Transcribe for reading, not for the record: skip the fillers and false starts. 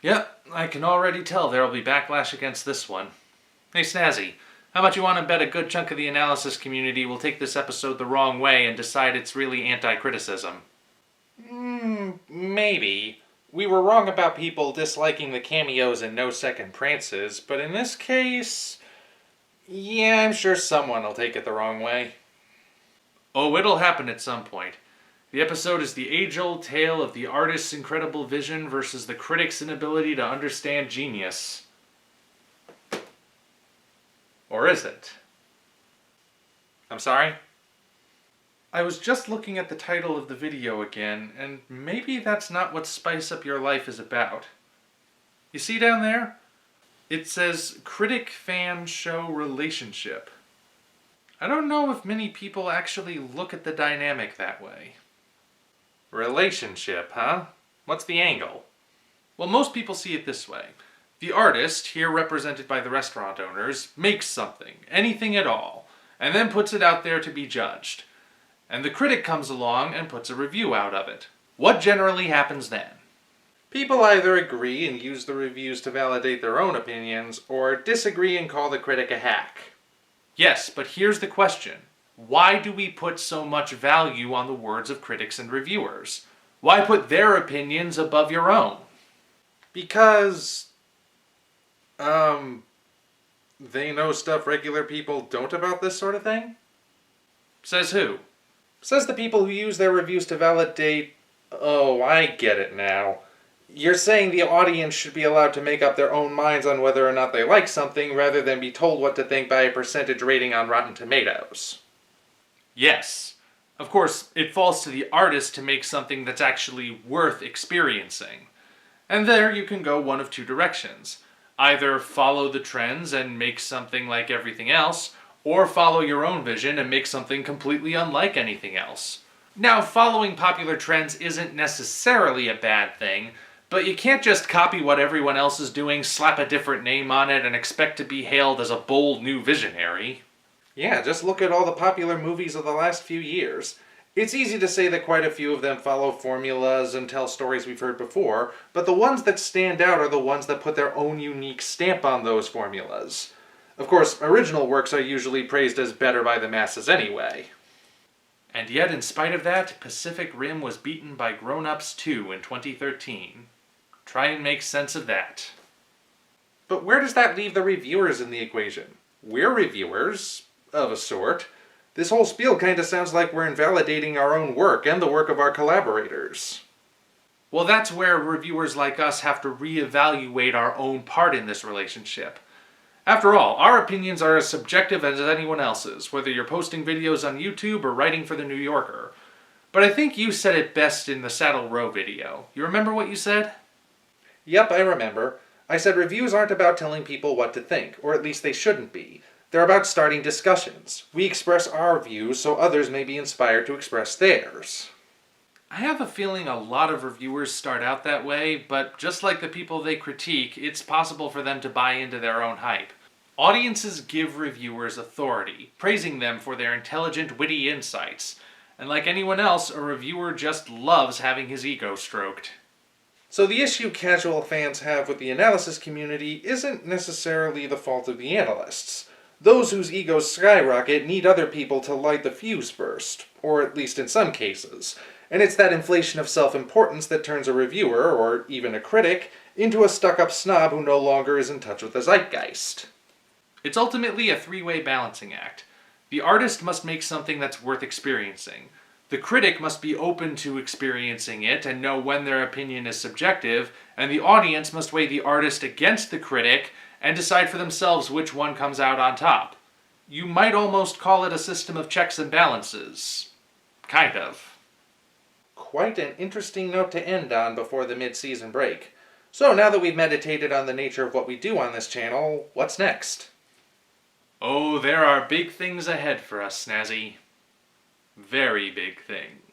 Yep, I can already tell there'll be backlash against this one. Hey Snazzy, how much you want to bet a good chunk of the analysis community will take this episode the wrong way and decide it's really anti-criticism? Maybe. We were wrong about people disliking the cameos and no-second prances, but in this case, yeah, I'm sure someone will take it the wrong way. Oh, it'll happen at some point. The episode is the age-old tale of the artist's incredible vision versus the critic's inability to understand genius. Or is it? I'm sorry? I was just looking at the title of the video again, and maybe that's not what Spice Up Your Life is about. You see down there? It says, Critic Fan Show Relationship. I don't know if many people actually look at the dynamic that way. Relationship, huh? What's the angle? Well, most people see it this way. The artist, here represented by the restaurant owners, makes something, anything at all, and then puts it out there to be judged. And the critic comes along and puts a review out of it. What generally happens then? People either agree and use the reviews to validate their own opinions, or disagree and call the critic a hack. Yes, but here's the question. Why do we put so much value on the words of critics and reviewers? Why put their opinions above your own? Because, they know stuff regular people don't about this sort of thing? Says who? Says the people who use their reviews to validate... Oh, I get it now. You're saying the audience should be allowed to make up their own minds on whether or not they like something, rather than be told what to think by a percentage rating on Rotten Tomatoes. Yes. Of course, it falls to the artist to make something that's actually worth experiencing. And there you can go one of two directions. Either follow the trends and make something like everything else, or follow your own vision and make something completely unlike anything else. Now, following popular trends isn't necessarily a bad thing, but you can't just copy what everyone else is doing, slap a different name on it, and expect to be hailed as a bold new visionary. Yeah, just look at all the popular movies of the last few years. It's easy to say that quite a few of them follow formulas and tell stories we've heard before, but the ones that stand out are the ones that put their own unique stamp on those formulas. Of course, original works are usually praised as better by the masses anyway. And yet, in spite of that, Pacific Rim was beaten by Grown Ups 2 in 2013. Try and make sense of that. But where does that leave the reviewers in the equation? We're reviewers, of a sort. This whole spiel kinda sounds like we're invalidating our own work and the work of our collaborators. Well, that's where reviewers like us have to reevaluate our own part in this relationship. After all, our opinions are as subjective as anyone else's, whether you're posting videos on YouTube or writing for the New Yorker. But I think you said it best in the Saddle Row video. You remember what you said? Yep, I remember. I said reviews aren't about telling people what to think, or at least they shouldn't be. They're about starting discussions. We express our views so others may be inspired to express theirs. I have a feeling a lot of reviewers start out that way, but just like the people they critique, it's possible for them to buy into their own hype. Audiences give reviewers authority, praising them for their intelligent, witty insights. And like anyone else, a reviewer just loves having his ego stroked. So the issue casual fans have with the analysis community isn't necessarily the fault of the analysts. Those whose egos skyrocket need other people to light the fuse first, or at least in some cases. And it's that inflation of self-importance that turns a reviewer, or even a critic, into a stuck-up snob who no longer is in touch with the zeitgeist. It's ultimately a three-way balancing act. The artist must make something that's worth experiencing. The critic must be open to experiencing it and know when their opinion is subjective, and the audience must weigh the artist against the critic and decide for themselves which one comes out on top. You might almost call it a system of checks and balances. Kind of. Quite an interesting note to end on before the mid-season break. So now that we've meditated on the nature of what we do on this channel, what's next? Oh, there are big things ahead for us, Snazzy. Very big things.